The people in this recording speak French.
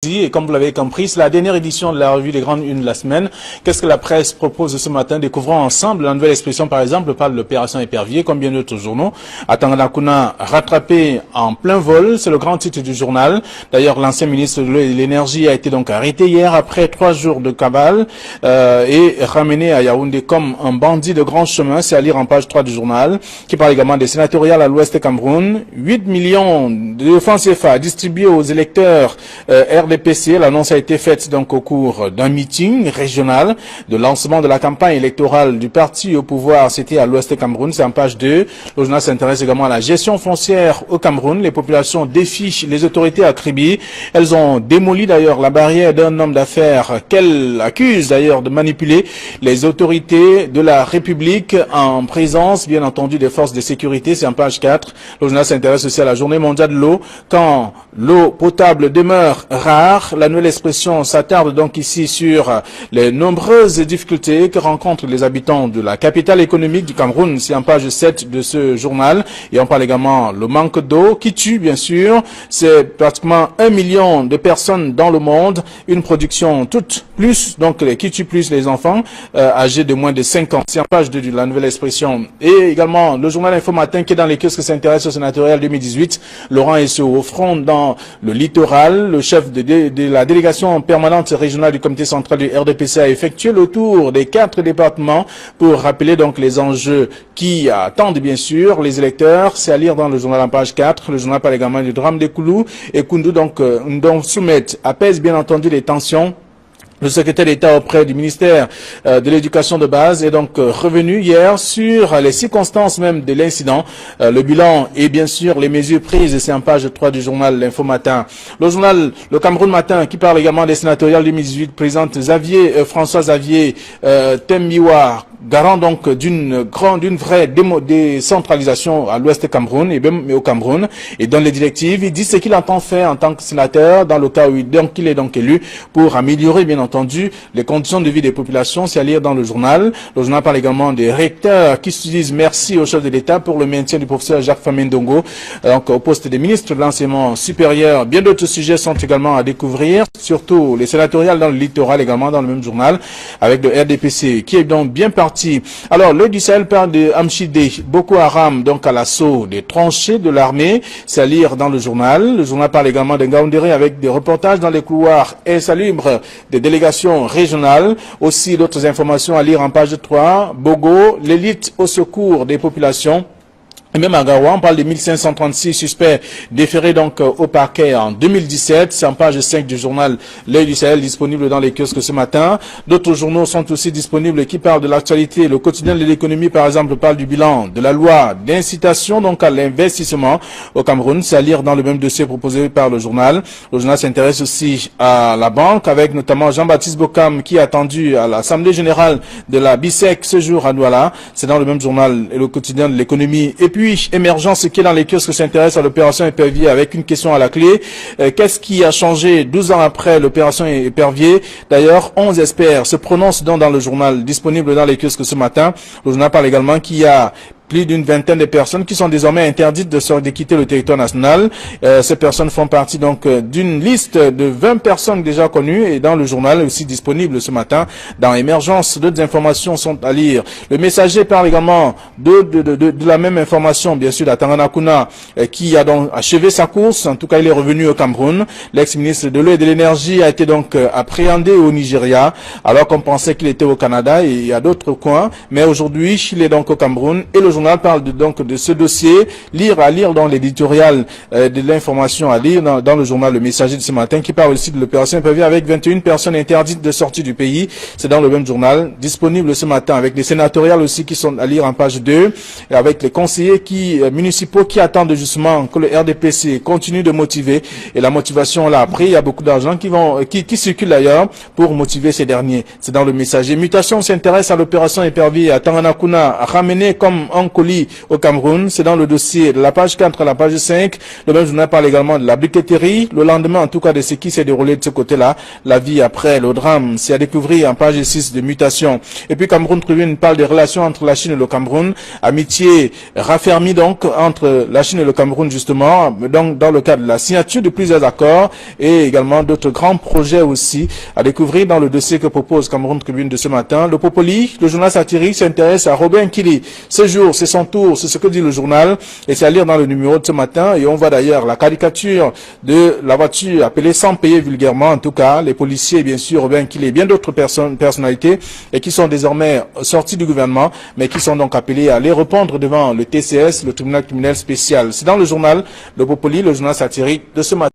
Et comme vous l'avez compris, c'est la dernière édition de la revue des grandes unes de la semaine. Qu'est-ce que la presse propose ce matin? Découvrons ensemble la nouvelle expression, par exemple, parle de l'opération Épervier, comme bien d'autres journaux. Atanganakuna rattrapé en plein vol, c'est le grand titre du journal. D'ailleurs, l'ancien ministre de l'eau et de l'énergie a été donc arrêté hier après 3 jours de cabale et ramené à Yaoundé comme un bandit de grand chemin. C'est à lire en page 3 du journal, qui parle également des sénatoriales à l'ouest du Cameroun. 8 millions de francs CFA distribués aux électeurs RDPC. L'annonce a été faite donc au cours d'un meeting régional de lancement de la campagne électorale du parti au pouvoir. C'était à l'ouest du Cameroun, c'est en page 2. Le journal s'intéresse également à la gestion foncière au Cameroun. Les populations défient les autorités à Kribi. Elles ont démoli d'ailleurs la barrière d'un homme d'affaires qu'elles accusent d'ailleurs de manipuler les autorités de la République en présence, bien entendu, des forces de sécurité. C'est en page 4. Le journal s'intéresse aussi à la journée mondiale de l'eau. Quand l'eau potable demeure rare, la nouvelle expression s'attarde donc ici sur les nombreuses difficultés que rencontrent les habitants de la capitale économique du Cameroun. C'est en page 7 de ce journal. Et on parle également le manque d'eau qui tue, bien sûr. C'est pratiquement 1 million de personnes dans le monde. Une production toute plus, donc qui tue plus les enfants âgés de moins de 5 ans. C'est en page 2 de la nouvelle expression. Et également le journal Info Matin qui est dans les kiosques s'intéresse au sénatorial 2018. Laurent Esso au front dans le littoral. Le chef de la délégation permanente régionale du comité central du RDPC a effectué le tour des 4 départements pour rappeler donc les enjeux qui attendent bien sûr les électeurs. C'est à lire dans le journal en page 4. Le journal parle également du drame des Koulou et Koundou donc Soumet apaise bien entendu les tensions. Le secrétaire d'État auprès du ministère de l'Éducation de base est donc revenu hier sur les circonstances même de l'incident, le bilan et bien sûr les mesures prises. C'est en page 3 du journal L'Info Matin. Le journal Le Cameroun Matin qui parle également des sénatoriales 2018 présente François Xavier Tembiwa, garant donc d'une vraie décentralisation à l'ouest du Cameroun et même au Cameroun, et dans les directives, il dit ce qu'il entend faire en tant que sénateur dans le cas où il est donc élu pour améliorer bien entendu les conditions de vie des populations. C'est à lire dans le journal. Le journal parle également des recteurs qui se disent merci au chef de l'État pour le maintien du professeur Jacques Famendongo donc au poste des ministres de l'enseignement supérieur. Bien d'autres sujets sont également à découvrir, surtout les sénatoriales dans le littoral également dans le même journal, avec le RDPC qui est donc bien parti. Alors, le du Sahel parle de Amchidé, Boko Haram, donc à l'assaut des tranchées de l'armée. C'est à lire dans le journal. Le journal parle également de Ngaoundéré avec des reportages dans les couloirs insalubres des délégations régionales. Aussi, d'autres informations à lire en page 3. Bogo, l'élite au secours des populations. Et même à Garoua, on parle de 1536 suspects déférés donc au parquet en 2017. C'est en page 5 du journal L'Œil du Sahel, disponible dans les kiosques ce matin. D'autres journaux sont aussi disponibles qui parlent de l'actualité. Le quotidien de l'économie, par exemple, parle du bilan de la loi d'incitation donc à l'investissement au Cameroun. C'est à lire dans le même dossier proposé par le journal. Le journal s'intéresse aussi à la banque avec notamment Jean-Baptiste Bokam qui est attendu à l'Assemblée générale de la BISEC ce jour à Douala. C'est dans le même journal et le quotidien de l'économie. Et puis, émergence qui est dans les kiosques s'intéresse à l'opération Épervier avec une question à la clé. Qu'est-ce qui a changé 12 ans après l'opération Épervier? D'ailleurs, 11 experts se prononcent dans le journal disponible dans les kiosques ce matin. Le journal parle également qu'il y a plus d'une vingtaine de personnes qui sont désormais interdites de quitter le territoire national. Ces personnes font partie donc d'une liste de 20 personnes déjà connues et dans le journal aussi disponible ce matin dans Émergence. D'autres informations sont à lire. Le Messager parle également de la même information, bien sûr, d'Atanganakuna qui a donc achevé sa course. En tout cas, il est revenu au Cameroun. L'ex-ministre de l'eau et de l'énergie a été donc appréhendé au Nigeria alors qu'on pensait qu'il était au Canada et à d'autres coins. Mais aujourd'hui, il est donc au Cameroun et le journal parle donc de ce dossier. À lire dans l'éditorial de l'information à lire dans le journal Le Messager de ce matin qui parle aussi de l'opération Épervier avec 21 personnes interdites de sortie du pays. C'est dans le même journal disponible ce matin avec les sénatoriales aussi qui sont à lire en page 2 et avec les conseillers municipaux qui attendent justement que le RDPC continue de motiver et la motivation là après il y a beaucoup d'argent qui circule d'ailleurs pour motiver ces derniers. C'est dans Le Messager. Mutation s'intéresse à l'opération Épervier à Tanganakuna ramené comme un colis au Cameroun. C'est dans le dossier de la page 4 à la page 5. Le même journal parle également de la briqueterie. Le lendemain, en tout cas, de ce qui s'est déroulé de ce côté-là. La vie après le drame, c'est à découvrir en page 6 de mutation. Et puis Cameroun Tribune parle des relations entre la Chine et le Cameroun. Amitié raffermie donc entre la Chine et le Cameroun justement, donc dans le cadre de la signature de plusieurs accords et également d'autres grands projets aussi à découvrir dans le dossier que propose Cameroun Tribune de ce matin. Le Popoli, le journal satirique, s'intéresse à Robin Kili. Ce jour, c'est son tour, c'est ce que dit le journal et c'est à lire dans le numéro de ce matin. Et on voit d'ailleurs la caricature de la voiture appelée sans payer vulgairement, en tout cas, les policiers, bien sûr, Robin Kili et bien d'autres personnalités et qui sont désormais sortis du gouvernement, mais qui sont donc appelés à les répondre devant le TCS, le tribunal criminel spécial. C'est dans le journal Le Popoli, le journal satirique de ce matin.